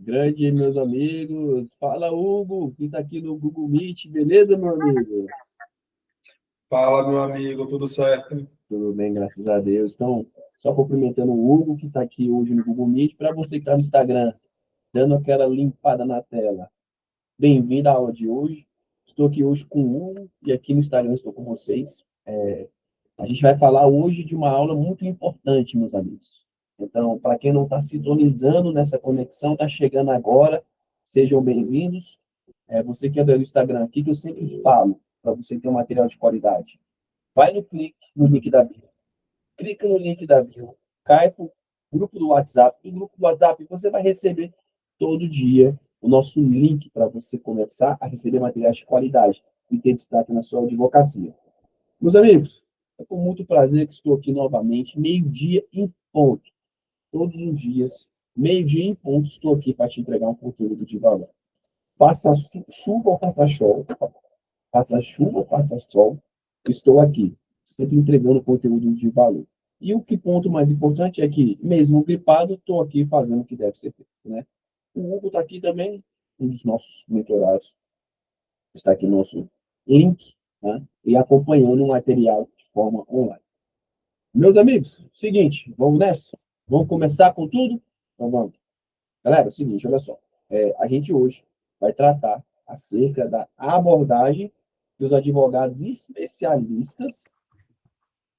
Grande, meus amigos. Fala, Hugo, que está aqui no Google Meet. Beleza, meu amigo? Fala, meu amigo, tudo certo? Tudo bem, graças a Deus. Então, só cumprimentando o Hugo, que está aqui hoje no Google Meet. Para você que está no Instagram, dando aquela limpada na tela. Bem-vindo à aula de hoje. Estou aqui hoje com o Hugo e aqui no Instagram estou com vocês. A gente vai falar hoje de uma aula muito importante, meus amigos. Então, para quem não está sintonizando nessa conexão, está chegando agora, sejam bem-vindos. Você que é do Instagram aqui, que eu sempre falo, para você ter um material de qualidade. Vai no clique no link da bio. Clica no link da bio. Cai para o grupo do WhatsApp. No grupo do WhatsApp, você vai receber todo dia o nosso link para você começar a receber materiais de qualidade e ter destaque na sua advocacia. Meus amigos, é com muito prazer que estou aqui novamente, meio-dia em ponto. Todos os dias, meio-dia em ponto, estou aqui para te entregar um conteúdo de valor. Faça chuva ou faça sol, faça chuva ou faça sol, estou aqui, sempre entregando conteúdo de valor. E o que ponto mais importante é que, mesmo gripado, estou aqui fazendo o que deve ser feito, né? O Hugo está aqui também, um dos nossos mentorados, está aqui no nosso link, né? E acompanhando o material de forma online. Meus amigos, seguinte, vamos nessa? Vamos começar com tudo? Então vamos. Galera, é o seguinte, olha só. A gente hoje vai tratar acerca da abordagem que os advogados especialistas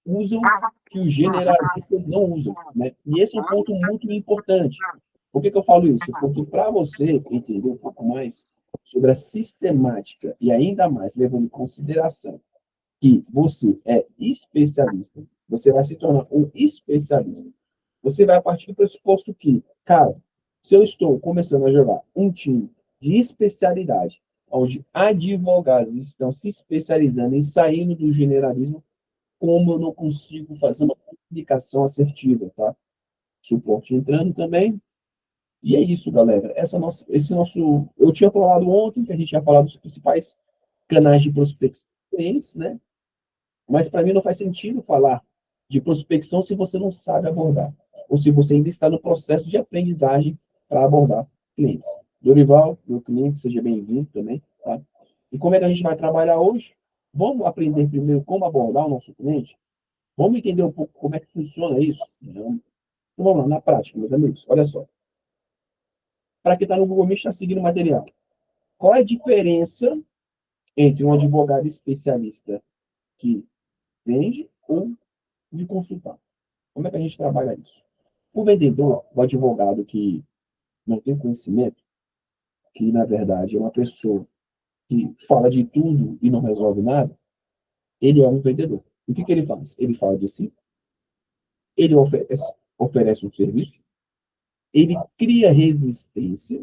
usam que os generalistas não usam, né? E esse é um ponto muito importante. Por que eu falo isso? Porque para você entender um pouco mais sobre a sistemática e ainda mais levando em consideração que você é especialista, você vai se tornar um especialista. Você vai partir do pressuposto que, cara, se eu estou começando a jogar um time de especialidade, onde advogados estão se especializando e saindo do generalismo, como eu não consigo fazer uma comunicação assertiva, tá? Suporte entrando também. E é isso, galera. Esse nosso. Eu tinha falado ontem que a gente ia falar dos principais canais de prospecção, né? Mas para mim não faz sentido falar de prospecção se você não sabe abordar, ou se você ainda está no processo de aprendizagem para abordar clientes. Dorival, meu cliente, seja bem-vindo também. Tá? E como é que a gente vai trabalhar hoje? Vamos aprender primeiro como abordar o nosso cliente? Vamos entender um pouco como é que funciona isso? Então vamos lá, na prática, meus amigos. Olha só. Para quem está no Google Meet, está seguindo o material. Qual é a diferença entre um advogado especialista que vende ou de consultar? Como é que a gente trabalha isso? O vendedor, o advogado que não tem conhecimento, que na verdade é uma pessoa que fala de tudo e não resolve nada, ele é um vendedor. O que ele faz? Ele fala de si, ele oferece um serviço, ele cria resistência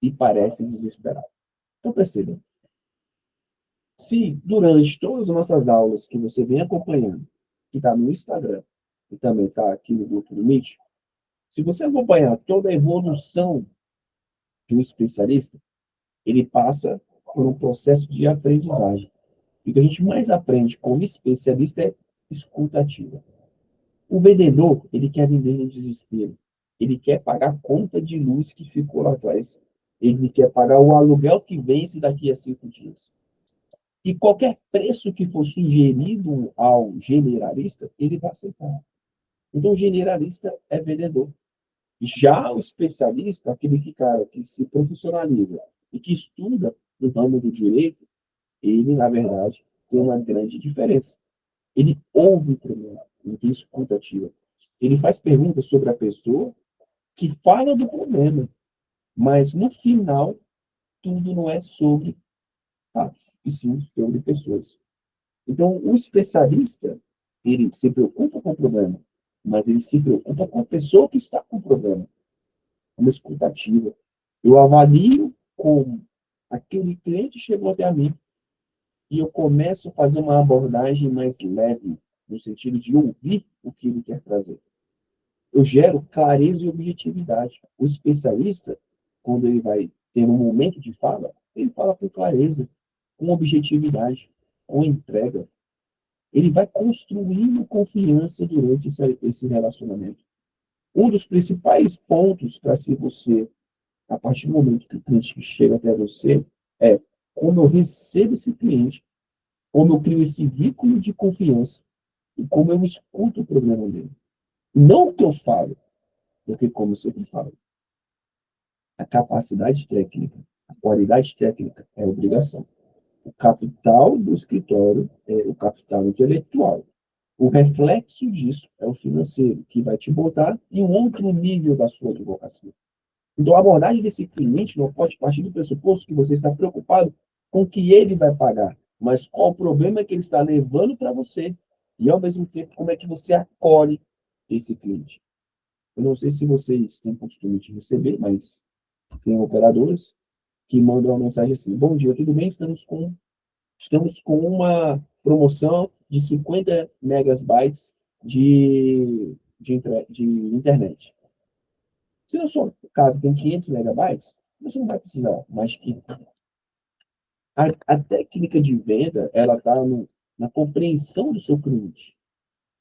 e parece desesperado. Então perceba, se durante todas as nossas aulas que você vem acompanhando, que está no Instagram e também está aqui no grupo do Meet, se você acompanhar toda a evolução de um especialista, ele passa por um processo de aprendizagem. E o que a gente mais aprende como especialista é escuta ativa. O vendedor, ele quer vender no desespero. Ele quer pagar a conta de luz que ficou lá atrás. Ele quer pagar o aluguel que vence daqui a 5 dias. E qualquer preço que for sugerido ao generalista, ele vai aceitar. Então, o generalista é vendedor. Já o especialista, aquele cara que se profissionaliza e que estuda no ramo do direito, ele, na verdade, tem uma grande diferença. Ele ouve primeiro, ele tem escuta ativa. Ele faz perguntas sobre a pessoa que fala do problema, mas no final, tudo não é sobre fatos, e sim sobre pessoas. Então, o especialista, ele se preocupa com o problema, mas ele se preocupa com a pessoa que está com o problema. Uma escutativa. Eu avalio como aquele cliente chegou até a mim e eu começo a fazer uma abordagem mais leve, no sentido de ouvir o que ele quer trazer. Eu gero clareza e objetividade. O especialista, quando ele vai ter um momento de fala, ele fala com clareza, com objetividade, com entrega. Ele vai construindo confiança durante esse relacionamento. Um dos principais pontos para se você A partir do momento que o cliente chega até você, é como eu recebo esse cliente, como eu crio esse vínculo de confiança e como eu escuto o problema dele. Não o que eu falo, porque como eu sempre falo, a capacidade técnica, a qualidade técnica é obrigação. O capital do escritório é o capital intelectual. O reflexo disso é o financeiro, que vai te botar em um outro nível da sua advocacia. Então, a abordagem desse cliente não pode partir do pressuposto que você está preocupado com o que ele vai pagar, mas qual o problema que ele está levando para você e, ao mesmo tempo, como é que você acolhe esse cliente. Eu não sei se vocês têm costume de receber, mas tem operadores que mandam uma mensagem assim: bom dia, tudo bem? Estamos com uma promoção de 50 megabytes de internet. Se no seu caso tem 500 megabytes, você não vai precisar mais que a técnica de venda, ela está na compreensão do seu cliente.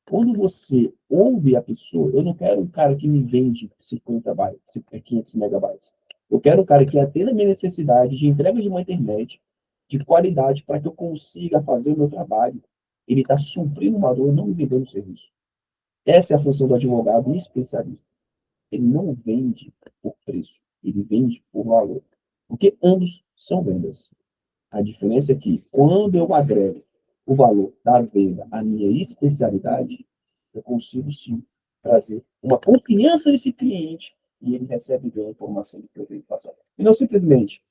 Quando você ouve a pessoa, eu não quero um cara que me vende 50 bytes, 500 megabytes. Eu quero um cara que atenda a minha necessidade de entrega de uma internet de qualidade para que eu consiga fazer o meu trabalho. Ele está suprindo uma dor, não me vendendo serviço. Essa é a função do advogado especialista. Ele não vende por preço, ele vende por valor. Porque ambos são vendas. A diferença é que, quando eu agrego o valor da venda à minha especialidade, eu consigo sim trazer uma confiança nesse cliente e ele recebe bem a informação que eu tenho que passar. E não simplesmente,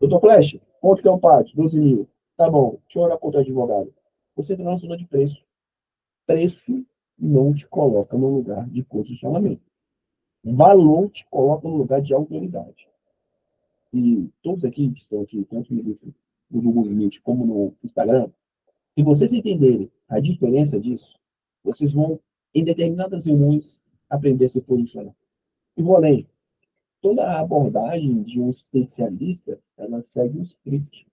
doutor Flash, quanto que é o pátio? 12 mil. Tá bom, deixa eu olhar conta do advogado. Você está na zona de preço. Preço não te coloca no lugar de posicionamento. Valor te coloca no lugar de autoridade. E todos aqui que estão aqui, tanto no Google Meet como no Instagram, se vocês entenderem a diferença disso, vocês vão, em determinadas reuniões, aprender a se posicionar. E vou além. Toda a abordagem de um especialista, ela segue um script.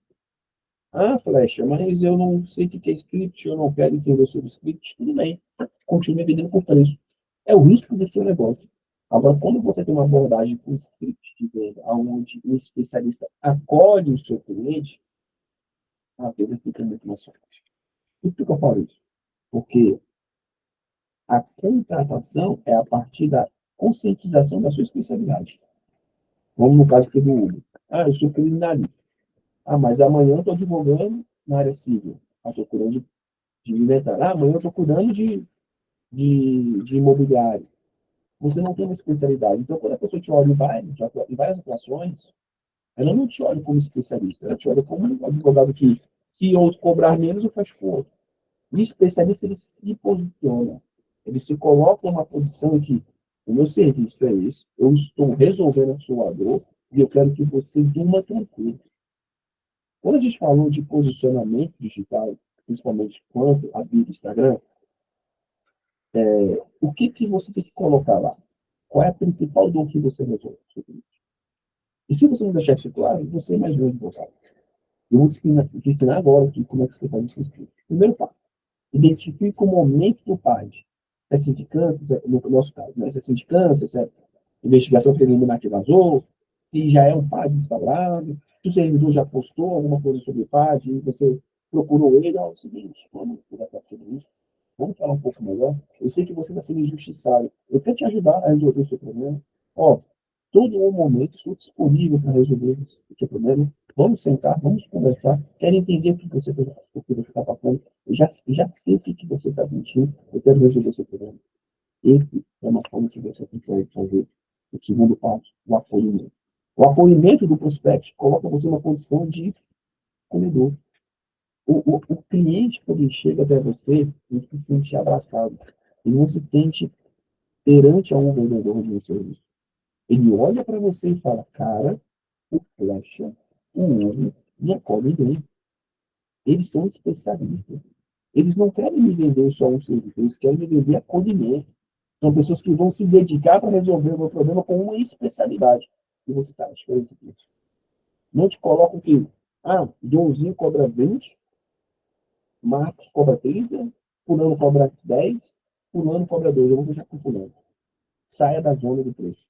Ah, Flecha, mas eu não sei o que é script, eu não quero entender sobre script. Tudo bem. Continue vendendo por preço. É o risco do seu negócio. Agora, quando você tem uma abordagem com script de venda, onde o especialista acolhe o seu cliente, a venda fica muito mais fácil. Por que eu falo isso? Porque a contratação é a partir da conscientização da sua especialidade. Vamos no caso aqui do Hugo. Ah, eu sou criminalista. Ah, mas amanhã eu estou advogando na área civil. Ah, estou cuidando de inventário. Ah, amanhã eu estou cuidando de imobiliário. Você não tem uma especialidade. Então, quando a pessoa te olha em várias atuações, ela não te olha como especialista, ela te olha como um advogado que, se outro cobrar menos, eu faço com o outro. O especialista, ele se posiciona, ele se coloca numa posição em que o meu serviço é esse, eu estou resolvendo a sua dor e eu quero que você durma tranquilo. Quando a gente falou de posicionamento digital, principalmente quanto a bio do Instagram, o que você tem que colocar lá? Qual é a principal dor que você resolve? E se você não deixar isso claro, você é mais um advogado. Eu vou te ensinar agora aqui como é que você faz isso. Primeiro passo. Identifique o momento do PAD. Se é sindicância, no nosso caso, né? Se é sindicância, se é investigação preliminar que vazou, se já é um PAD instaurado, se o servidor já postou alguma coisa sobre o PAD, e você procurou ele, ó, é o seguinte, vamos conversar sobre isso, vamos falar um pouco melhor. Eu sei que você está sendo injustiçado. Eu quero te ajudar a resolver o seu problema. Ó, todo o momento estou disponível para resolver o seu problema. Vamos sentar, vamos conversar. Quero entender o que você está passando. Eu já sei o que você está sentindo. Eu quero resolver o seu problema. Esse é uma forma que você consegue fazer o segundo passo, o acolhimento. O acolhimento do prospect coloca você numa posição de acolhedor. O cliente, quando ele chega até você, ele se sente abraçado. Ele não se sente perante a um vendedor de um serviço. Ele olha para você e fala, cara, o Flecha, o Hugo e a Cobra bem. Eles são especialistas. Eles não querem me vender só um serviço, eles querem me vender acolhimento. São pessoas que vão se dedicar para resolver o meu problema com uma especialidade. E você está na diferença disso. Não te colocam que, Joãozinho cobra 20, Marcos cobra 30, fulano cobra 10, fulano cobra 2. Eu vou deixar com fulano. Saia da zona do preço.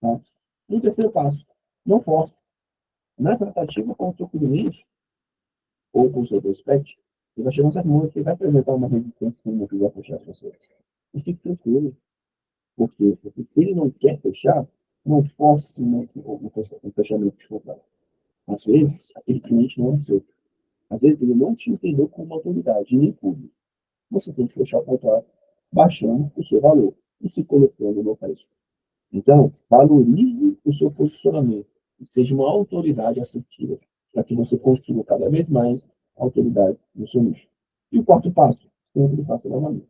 Tá? E o terceiro passo. Não force. Na tratativa com o seu cliente ou com o seu prospect, você vai chegar um certo momento que vai apresentar uma resistência se ele não quiser fechar as pessoas. E fique tranquilo. Por quê? Porque se ele não quer fechar, não force o fechamento de contrato. Às vezes, aquele cliente não é seu. Às vezes, ele não te entendeu como autoridade, nem público. Você tem que fechar o contrato baixando o seu valor e se colocando no preço. Então, valorize o seu posicionamento e seja uma autoridade assertiva para que você construa cada vez mais autoridade no seu nicho. E o quarto passo, sempre faça novamente.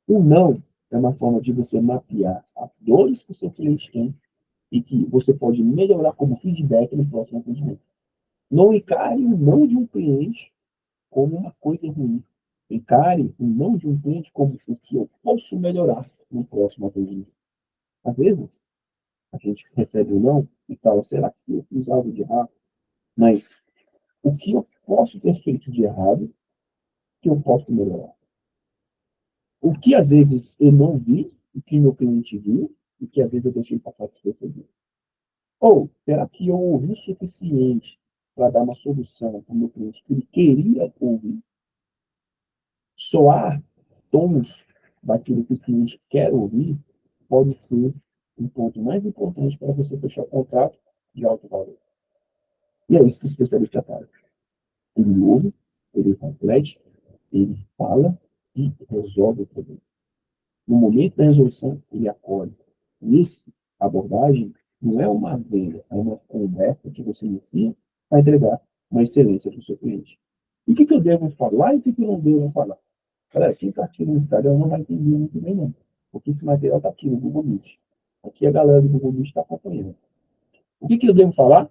O não é uma forma de você mapear as dores que o seu cliente tem e que você pode melhorar como feedback no próximo atendimento. Não encare o não de um cliente como uma coisa ruim. Encare o não de um cliente como o que eu posso melhorar no próximo atendimento. Às vezes, a gente recebe o não e fala, será que eu fiz algo de errado? Mas o que eu posso ter feito de errado que eu posso melhorar? O que às vezes eu não vi, o que meu cliente viu, e que às vezes eu deixei passar despercebido. Ou será que eu ouvi o suficiente para dar uma solução para o meu cliente que ele queria ouvir? Soar tons daquilo que o cliente quer ouvir pode ser um ponto mais importante para você fechar o contrato de alto valor. E é isso que o especialista faz. Ele ouve, ele reflete, ele fala e resolve o problema. No momento da resolução, ele acolhe. Essa abordagem não é uma venda, é uma conversa que você inicia para entregar uma excelência para o seu cliente. E o que eu devo falar e o que eu não devo falar? Galera, quem está aqui no Instagram não vai entender muito bem, não. Porque esse material está aqui no Google Meet. Aqui a galera do Google Meet está acompanhando. O que eu devo falar?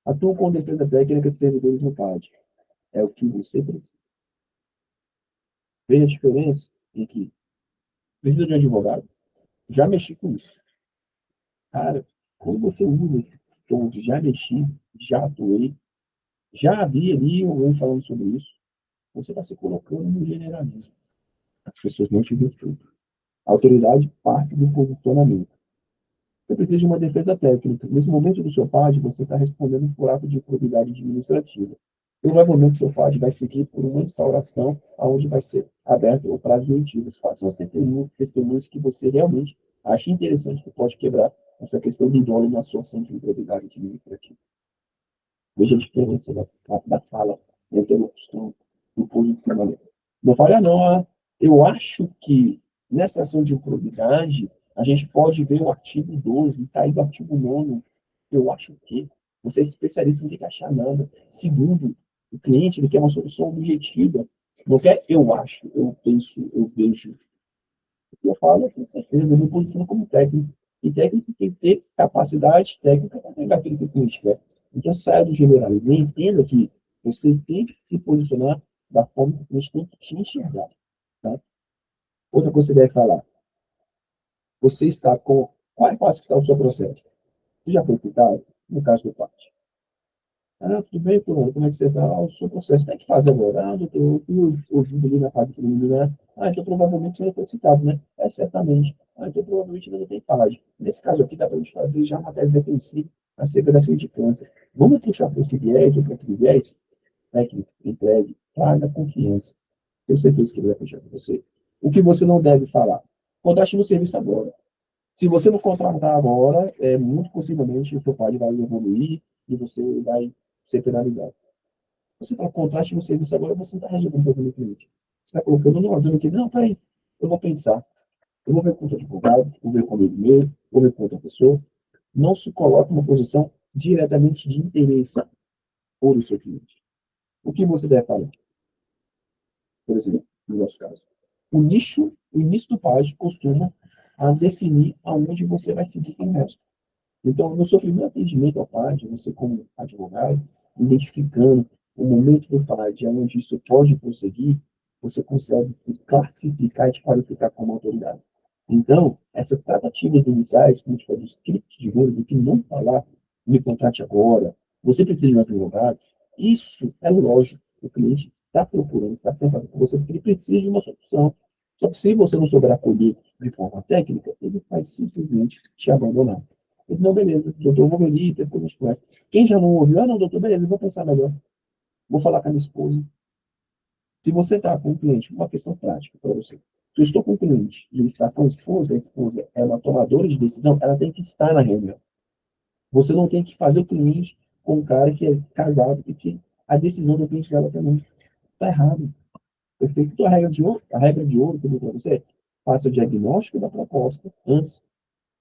Atuo com defesa técnica de servidores no CAD. É o que você precisa. Veja a diferença em que precisa de um advogado. Já mexi com isso. Cara, quando você usa esse tom de já mexi, já atuei, já vi ali alguém falando sobre isso, você está se colocando no generalismo. As pessoas não te veem tudo. A autoridade parte do posicionamento. Você precisa de uma defesa técnica. Nesse momento do seu PAD, você está respondendo por ato de improbidade administrativa. Provavelmente, seu PAD vai seguir por uma instauração onde vai ser aberto o prazo de oitivas. Faça você testemunhos que você realmente acha interessante que pode quebrar essa questão de dolo na absorção de improbidade administrativa. Veja a diferença da fala, da interlocução, do posicionamento. Não fale, não, eu acho que nessa ação de improbidade a gente pode ver o artigo 12, está aí do artigo 9. Eu acho que você é especialista, não tem que achar nada. Segundo, o cliente ele quer uma solução objetiva. Não quer eu acho, eu penso, eu vejo. O que eu falo, com certeza, eu me posiciono como técnico. E técnico tem que ter capacidade técnica para pegar aquilo que o cliente quer. Então, saia do generalismo e entenda que você tem que se posicionar da forma que o cliente tem que te enxergar. Tá? Outra coisa que você deve falar. Você está com... Qual é a fase que está o seu processo? Você já foi citado? No caso do parte. Tudo bem, fulano, como é que você está? O seu processo tem que fazer agora. Doutor, eu ouvindo ali na parte preliminar. Então provavelmente você não foi citado, né? Certamente. Então provavelmente ainda não tem página. Nesse caso aqui, dá para a gente fazer já uma tese defensiva acerca da sindicância. Vamos puxar para esse viés ou para aquele viés? Técnico, entregue, traga confiança. Tenho certeza que ele vai fechar com você. O que você não deve falar? Contrate no serviço agora. Se você não contratar agora, muito possivelmente o seu pai vai evoluir e você vai ser penalizado. Você está contrate no serviço agora, você não está resolvendo o problema do cliente. Você está colocando no ordem que, não, peraí, eu vou pensar. Eu vou ver com o advogado, vou ver comigo mesmo, vou ver com outra pessoa. Não se coloque numa posição diretamente de interesse por o seu cliente. O que você deve falar? Por exemplo, no nosso caso. O início do página costuma definir aonde você vai seguir com o resto. Então, no seu primeiro atendimento ao PAD, você como advogado, identificando o momento do PAD, onde isso pode prosseguir, você consegue se classificar e te qualificar como autoridade. Então, essas tratativas iniciais, como a gente faz o script de voo, do que não falar, me contrate agora, você precisa de um advogado, isso é lógico. O cliente está procurando, está sempre com você, porque ele precisa de uma solução. Só que se você não souber acolher de forma técnica, ele vai simplesmente te abandonar. Eu disse, não, beleza, doutor, eu vou ver ali, depois a gente conversa. Quem já não ouviu, não, doutor, beleza, eu vou pensar melhor. Vou falar com a minha esposa. Se você está com um cliente, uma questão prática para você. Se eu estou com um cliente e ele está com a esposa é uma tomadora de decisão, ela tem que estar na reunião. Você não tem que fazer o cliente com um cara que é casado e que a decisão do cliente dela também está errado. Perfeito? A regra de ouro que eu dou para você é faça o diagnóstico da proposta antes,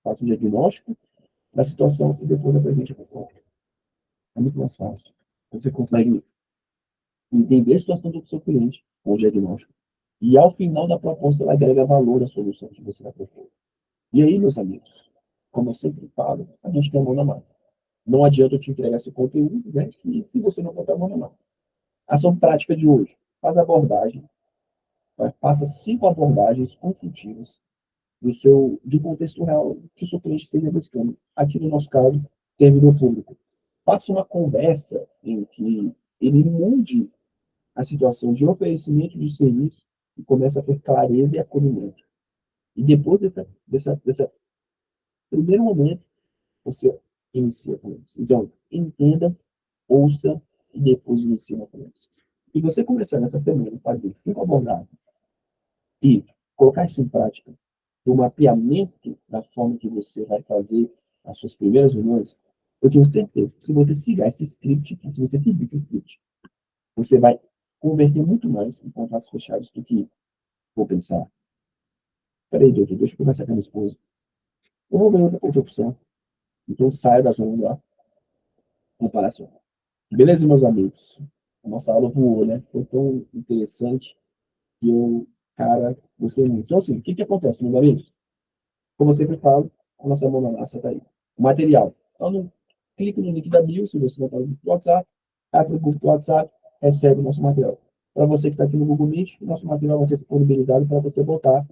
faça o diagnóstico da situação e depois apresente a proposta. É muito mais fácil. Você consegue entender a situação do seu cliente com o diagnóstico. E ao final da proposta, ela agrega valor à solução que você vai propor. E aí, meus amigos, como eu sempre falo, a gente tem a mão na massa. Não adianta eu te entregar esse conteúdo, né? Se você não botar a mão na massa. Ação prática de hoje. Faz a abordagem. Faça 5 abordagens consultivas de contexto real que o seu cliente esteja buscando. Aqui no nosso caso, servidor público. Faça uma conversa em que ele mude a situação de oferecimento de serviço e comece a ter clareza e acolhimento. E depois desse primeiro momento, você inicia com eles. Então, entenda, ouça e depois inicia com eles. E você começar nessa semana a fazer 5 abordagens e colocar isso em prática, o mapeamento da forma que você vai fazer as suas primeiras reuniões, eu tenho certeza que se você seguir esse script, você vai converter muito mais em contratos fechados do que vou pensar. Peraí, doutor, deixa eu conversar com a minha esposa. Eu vou ver outra opção. Então saia da zona da comparação. Beleza, meus amigos? A nossa aula voou, né? Foi tão interessante que eu, cara, gostei muito. Então, assim, o que que acontece, meus amigos? Como eu sempre falo, a nossa mão na massa está aí. O material. Então, clique no link da bio, se você não está no grupo do WhatsApp, abre o grupo do WhatsApp, recebe o nosso material. Para você que está aqui no Google Meet, o nosso material vai ser disponibilizado para você botar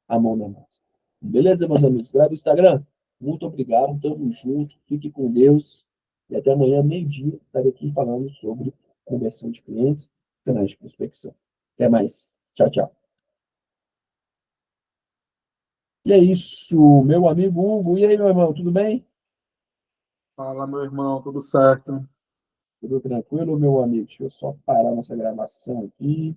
a mão na massa. Beleza, meus amigos? Galera do Instagram, muito obrigado, tamo junto, fique com Deus e até amanhã, meio-dia, estarei aqui falando sobre conversão de clientes, canais de prospecção. Até mais. Tchau, tchau. E é isso, meu amigo Hugo. E aí, meu irmão, tudo bem? Fala, meu irmão, tudo certo? Tudo tranquilo, meu amigo? Deixa eu só parar nossa gravação aqui.